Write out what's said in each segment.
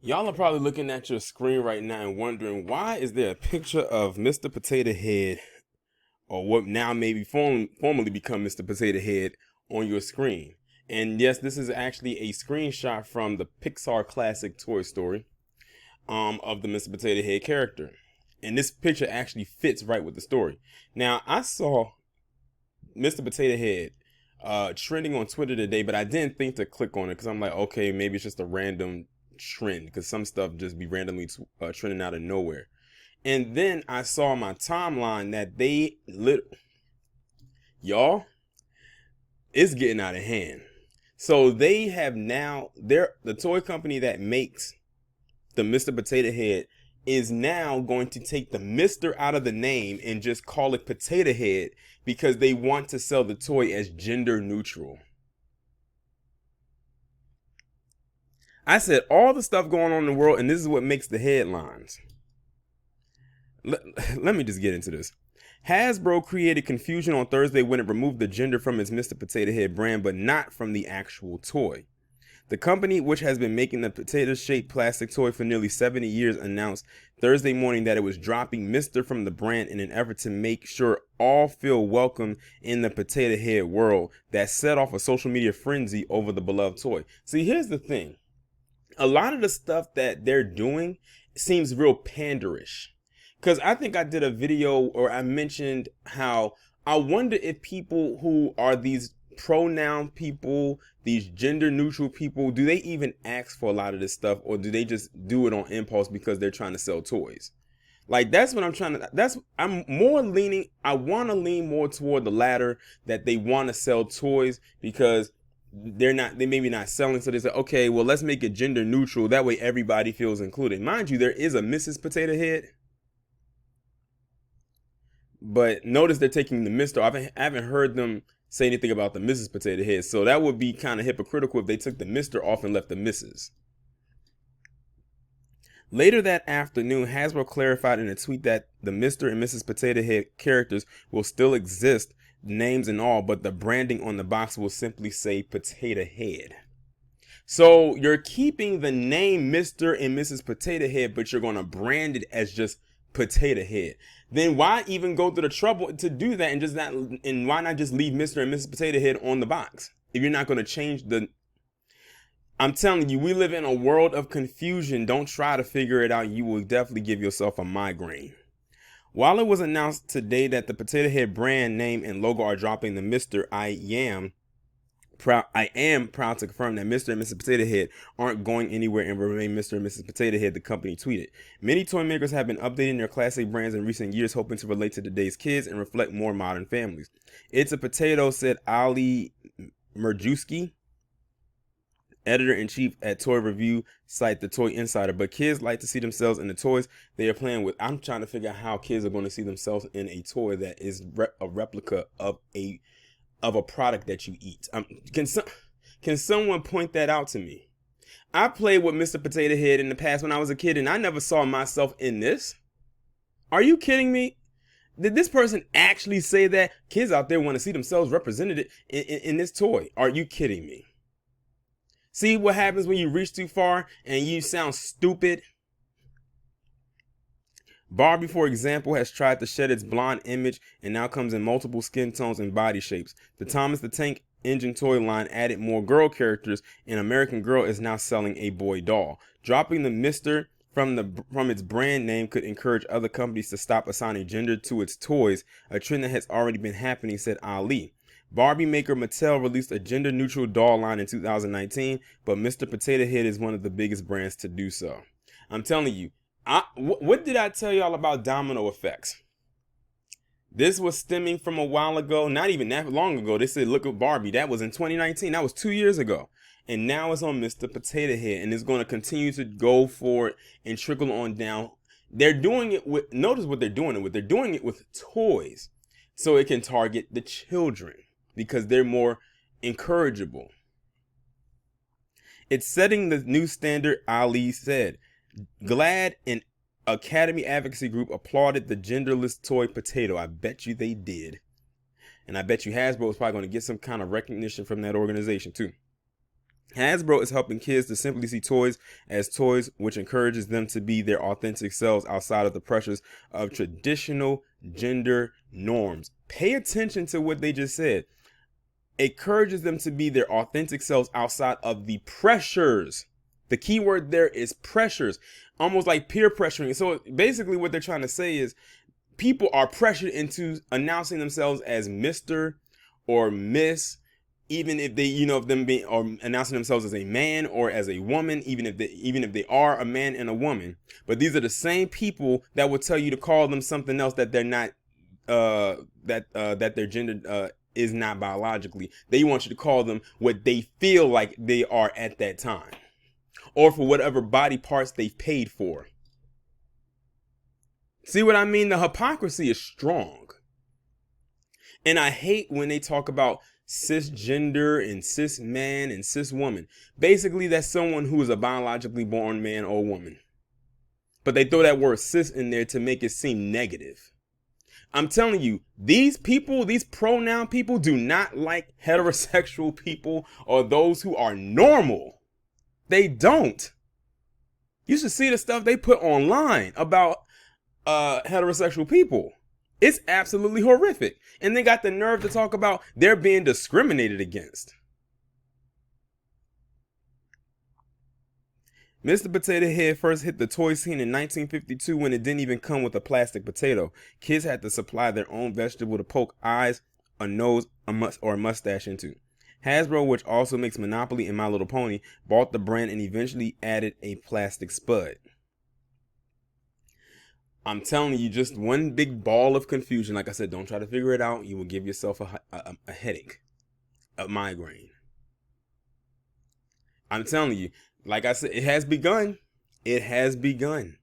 Y'all are probably looking at your screen right now and wondering, why is there a picture of Mr. Potato Head, or what now maybe formerly become Mr. Potato Head, on your screen? And yes, this is actually a screenshot from the Pixar classic Toy Story of the Mr. Potato Head character. And this picture actually fits right with the story. Now, I saw Mr. Potato Head trending on Twitter today, but I didn't think to click on it because I'm like, okay, maybe it's just a random trend, because some stuff just be randomly trending out of nowhere. And then I saw on my timeline that y'all, it's getting out of hand. So they have now, the toy company that makes the Mr. Potato Head is now going to take the Mr. out of the name and just call it Potato Head, because they want to sell the toy as gender neutral. I said all the stuff going on in the world, and this is what makes the headlines. Let me just get into this. Hasbro created confusion on Thursday when it removed the gender from its Mr. Potato Head brand, but not from the actual toy. The company, which has been making the potato-shaped plastic toy for nearly 70 years, announced Thursday morning that it was dropping Mr. from the brand in an effort to make sure all feel welcome in the Potato Head world, that set off a social media frenzy over the beloved toy. See, here's the thing. A lot of the stuff that they're doing seems real panderish. Because I think I did a video, or I mentioned how I wonder if people who are these pronoun people, these gender neutral people, do they even ask for a lot of this stuff, or do they just do it on impulse because they're trying to sell toys? Like, that's what I'm trying to, I'm more leaning, I want to lean more toward the latter, that they want to sell toys because they maybe not selling. So they say, okay, well, let's make it gender neutral. That way everybody feels included. Mind you, there is a Mrs. Potato Head. But notice they're taking the Mr. I haven't heard them say anything about the Mrs. Potato Head. So that would be kind of hypocritical if they took the Mr. off and left the Mrs. Later that afternoon, Hasbro clarified in a tweet that the Mr. and Mrs. Potato Head characters will still exist, names and all, but the branding on the box will simply say Potato Head. So you're keeping the name Mr. and Mrs. Potato Head, but you're going to brand it as just Potato Head. Then why even go through the trouble to do that, and just not, and why not just leave Mr. and Mrs. Potato Head on the box if you're not going to change the... I'm telling you, we live in a world of confusion. Don't try to figure it out. You will definitely give yourself a migraine. While it was announced today that the Potato Head brand name and logo are dropping the Mr., I am proud to confirm that Mr. and Mrs. Potato Head aren't going anywhere and will remain Mr. and Mrs. Potato Head, the company tweeted. Many toy makers have been updating their classic brands in recent years, hoping to relate to today's kids and reflect more modern families. It's a potato, said Ali Merjewski, editor-in-chief at toy review site The Toy Insider. But kids like to see themselves in the toys they are playing with. I'm trying to figure out how kids are going to see themselves in a toy that is a replica of a product that you eat. Can someone point that out to me? I played with Mr. Potato Head in the past when I was a kid, and I never saw myself in this. Are you kidding me? Did this person actually say that? Kids out there want to see themselves represented in this toy. Are you kidding me? See what happens when you reach too far and you sound stupid? Barbie, for example, has tried to shed its blonde image and now comes in multiple skin tones and body shapes. The Thomas the Tank Engine toy line added more girl characters, and American Girl is now selling a boy doll. Dropping the Mr. from its brand name could encourage other companies to stop assigning gender to its toys, a trend that has already been happening, said Ali. Barbie maker Mattel released a gender-neutral doll line in 2019, but Mr. Potato Head is one of the biggest brands to do so. I'm telling you, what did I tell y'all about domino effects? This was stemming from a while ago, not even that long ago. They said, look at Barbie. That was in 2019. That was 2 years ago. And now it's on Mr. Potato Head, and it's going to continue to go for it and trickle on down. They're doing it with, notice what they're doing it with. They're doing it with toys so it can target the children because they're more encourageable. It's setting the new standard, Ali said. GLAAD and Academy Advocacy Group applauded the genderless toy potato. I bet you they did. And I bet you Hasbro is probably going to get some kind of recognition from that organization too. Hasbro is helping kids to simply see toys as toys, which encourages them to be their authentic selves outside of the pressures of traditional gender norms. Pay attention to what they just said. Encourages them to be their authentic selves outside of the pressures. The key word there is pressures, almost like peer pressuring. So basically what they're trying to say is people are pressured into announcing themselves as Mr. or Miss, even if they, if them being or announcing themselves as a man or as a woman, even if they are a man and a woman. But these are the same people that will tell you to call them something else that they're not, that their gender is not biologically. They want you to call them what they feel like they are at that time, or for whatever body parts they've paid for. See what I mean? The hypocrisy is strong. And I hate when they talk about cisgender and cis man and cis woman. Basically, that's someone who is a biologically born man or woman. But they throw that word cis in there to make it seem negative. I'm telling you, these people, these pronoun people, do not like heterosexual people or those who are normal. They don't. You should see the stuff they put online about heterosexual people. It's absolutely horrific. And they got the nerve to talk about they're being discriminated against. Mr. Potato Head first hit the toy scene in 1952 when it didn't even come with a plastic potato. Kids had to supply their own vegetable to poke eyes, a nose, or a mustache into. Hasbro, which also makes Monopoly and My Little Pony, bought the brand and eventually added a plastic spud. I'm telling you, just one big ball of confusion. Like I said, don't try to figure it out. You will give yourself a headache, a migraine. I'm telling you, like I said, it has begun. It has begun.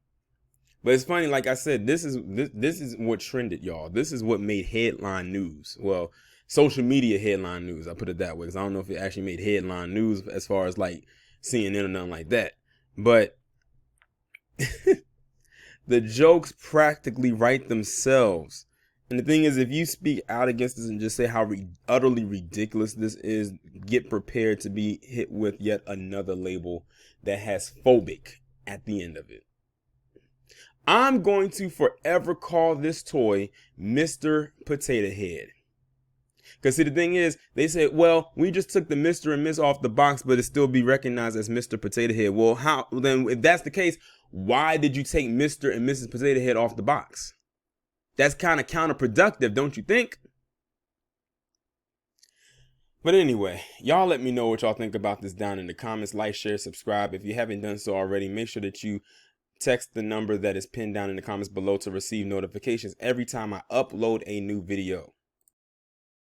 But it's funny, like I said, this is what trended, y'all. This is what made headline news. Well, social media headline news. I put it that way because I don't know if it actually made headline news as far as like CNN or nothing like that. But the jokes practically write themselves. And the thing is, if you speak out against this and just say how utterly ridiculous this is, get prepared to be hit with yet another label that has phobic at the end of it. I'm going to forever call this toy Mr. Potato Head. Because see, the thing is, they said, well, we just took the Mr. and Miss off the box, but it still be recognized as Mr. Potato Head. Well, how then, if that's the case, why did you take Mr. and Mrs. Potato Head off the box? That's kind of counterproductive, don't you think? But anyway, y'all let me know what y'all think about this down in the comments. Like, share, subscribe. If you haven't done so already, make sure that you text the number that is pinned down in the comments below to receive notifications every time I upload a new video.